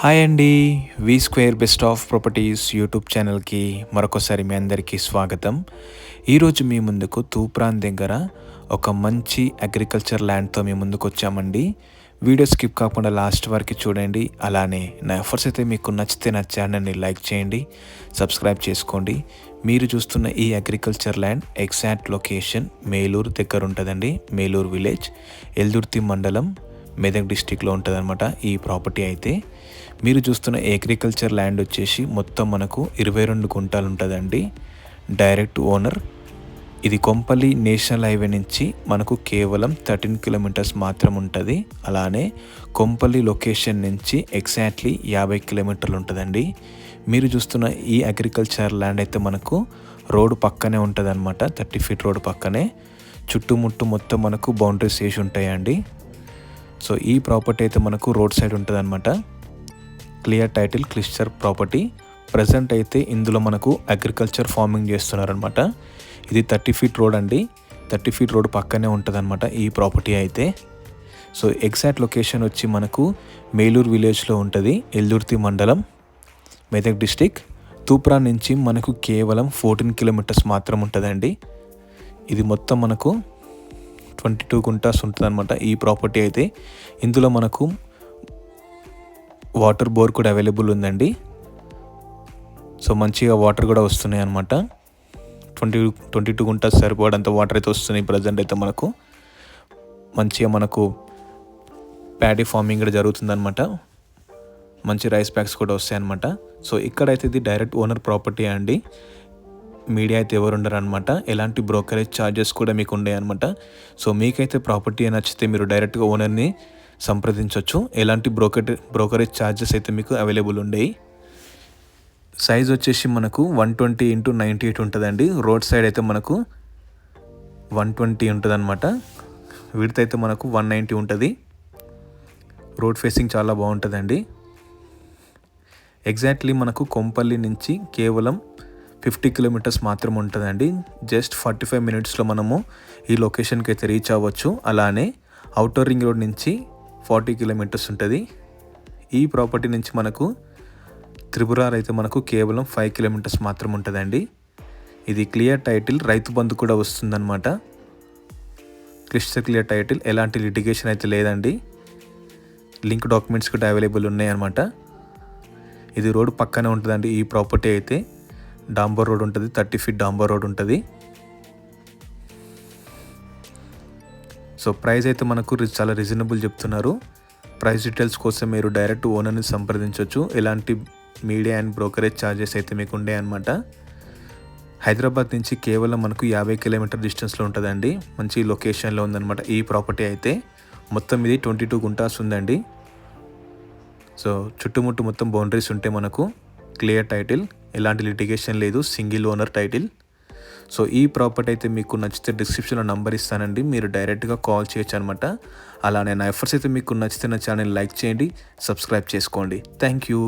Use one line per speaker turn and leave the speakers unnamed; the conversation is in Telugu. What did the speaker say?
హాయ్ అండి. V square best of properties YouTube ఛానల్కి మరొకసారి మీ అందరికీ స్వాగతం. ఈరోజు మీ ముందుకు తూప్రాన్ దగ్గర ఒక మంచి అగ్రికల్చర్ ల్యాండ్తో మీ ముందుకు వచ్చామండి. వీడియో స్కిప్ కాకుండా లాస్ట్ వరకు చూడండి. అలానే నా ఎఫర్ట్స్ అయితే మీకు నచ్చితే నా ఛానల్ని లైక్ చేయండి, సబ్స్క్రైబ్ చేసుకోండి. మీరు చూస్తున్న ఈ agriculture land exact location Melur దగ్గర ఉంటుందండి. మేలూరు విలేజ్, ఎల్దుర్తి మండలం, మెదక్ డిస్టిక్లో ఉంటుంది అనమాట ఈ ప్రాపర్టీ. అయితే మీరు చూస్తున్న అగ్రికల్చర్ ల్యాండ్ వచ్చేసి మొత్తం మనకు 22 గుంటలు ఉంటుందండి. Direct owner. ఇది కొంపల్లి నేషనల్ హైవే నుంచి మనకు కేవలం 13 కిలోమీటర్స్ మాత్రం ఉంటుంది. అలానే కొంపల్లి లొకేషన్ నుంచి ఎగ్జాక్ట్లీ 50 కిలోమీటర్లు ఉంటుందండి. మీరు చూస్తున్న ఈ అగ్రికల్చర్ ల్యాండ్ అయితే మనకు రోడ్డు పక్కనే ఉంటుంది అనమాట. 30 ఫీట్ రోడ్డు పక్కనే చుట్టుముట్టు మొత్తం మనకు బౌండరీస్ వేసి ఉంటాయండి. సో ఈ ప్రాపర్టీ అయితే మనకు రోడ్ సైడ్ ఉంటుంది అనమాట. Clear title, cluster property. Present అయితే ఇందులో మనకు అగ్రికల్చర్ ఫార్మింగ్ చేస్తున్నారనమాట. ఇది 30 ఫీట్ రోడ్ అండి. 30 ఫీట్ రోడ్ పక్కనే ఉంటుంది అనమాట ఈ ప్రాపర్టీ అయితే. సో ఎగ్జాక్ట్ లొకేషన్ వచ్చి మనకు మేలూరు విలేజ్లో ఉంటుంది. ఎల్దుర్తి మండలం, మెదక్ డిస్టిక్. తూప్రాన్ నుంచి మనకు కేవలం 14 కిలోమీటర్స్ మాత్రం ఉంటుందండి. ఇది మొత్తం మనకు 22 గుంటాస్ ఉంటుంది అనమాట ఈ ప్రాపర్టీ అయితే. ఇందులో మనకు వాటర్ బోర్ కూడా అవైలబుల్ ఉందండి. సో మంచిగా వాటర్ కూడా వస్తున్నాయి అనమాట. 22 గుంటాస్ సరిపోవడంత వాటర్ అయితే వస్తున్నాయి. ప్రజెంట్ అయితే మనకు మంచిగా మనకు ప్యాడీ ఫార్మింగ్ కూడా జరుగుతుందన్నమాట. మంచి రైస్ బ్యాగ్స్ కూడా వస్తాయి అనమాట. సో ఇక్కడైతే ఇది డైరెక్ట్ ఓనర్ ప్రాపర్టీ అండి. మీడియా అయితే ఎవరు ఉండరు అనమాట. ఎలాంటి బ్రోకరేజ్ ఛార్జెస్ కూడా మీకు ఉండే అనమాట. సో మీకైతే ప్రాపర్టీ నచ్చితే మీరు డైరెక్ట్గా ఓనర్ని సంప్రదించవచ్చు. ఎలాంటి బ్రోకరేజ్ ఛార్జెస్ అయితే మీకు అవైలబుల్ ఉండేవి. సైజ్ వచ్చేసి మనకు 120x98 ఉంటుందండి. రోడ్ సైడ్ అయితే మనకు 120 ఉంటుంది అనమాట. విడ్త్ అయితే మనకు 190 ఉంటుంది. రోడ్ ఫేసింగ్ చాలా బాగుంటుందండి. ఎగ్జాక్ట్లీ మనకు కొంపల్లి నుంచి కేవలం 50 కిలోమీటర్స్ మాత్రం ఉంటుందండి. జస్ట్ 45 మినిట్స్లో మనము ఈ లొకేషన్కి అయితే రీచ్ అవ్వచ్చు. అలానే అవుటర్ రింగ్ రోడ్ నుంచి 40 కిలోమీటర్స్ ఉంటుంది. ఈ ప్రాపర్టీ నుంచి మనకు త్రిపురార్ అయితే మనకు కేవలం 5 కిలోమీటర్స్ మాత్రం ఉంటుందండి. ఇది క్లియర్ టైటిల్, రైతు బంధు కూడా వస్తుందన్నమాట. క్లియర్ టైటిల్, ఎలాంటి లిటిగేషన్ అయితే లేదండి. లింక్ డాక్యుమెంట్స్ కూడా అవైలబుల్ ఉన్నాయన్నమాట. ఇది రోడ్ పక్కనే ఉంటుందండి ఈ ప్రాపర్టీ అయితే. డాంబర్ రోడ్ ఉంటుంది, 30 ఫీట్ డాంబర్ రోడ్ ఉంటుంది. సో ప్రైస్ అయితే మనకు చాలా రీజనబుల్ చెప్తున్నారు. ప్రైస్ డీటెయిల్స్ కోసం మీరు డైరెక్ట్ ఓనర్ని సంప్రదించవచ్చు. ఎలాంటి మీడియా అండ్ బ్రోకరేజ్ ఛార్జెస్ అయితే మీకు ఉండే అనమాట. హైదరాబాద్ నుంచి కేవలం మనకు 50 కిలోమీటర్ డిస్టెన్స్లో ఉంటుందండి. మంచి లొకేషన్లో ఉందన్నమాట ఈ ప్రాపర్టీ అయితే. మొత్తం ఇది 22 గుంటాస్ ఉందండి. సో చుట్టుముట్టు మొత్తం బౌండరీస్ ఉంటే మనకు క్లియర్ టైటిల్, ఎలాంటి లిటిగేషన్ లేదు, సింగిల్ ఓనర్ టైటిల్. సో ఈ ప్రాపర్టీ అయితే మీకు నచ్చితే డిస్క్రిప్షన్లో నంబర్ ఇస్తానండి, మీరు డైరెక్ట్గా కాల్ చేయొచ్చు అనమాట. అలానే నా ఎఫర్ట్స్ అయితే మీకు నచ్చితే నా ఛానల్ లైక్ చేయండి, సబ్స్క్రైబ్ చేసుకోండి. Thank you.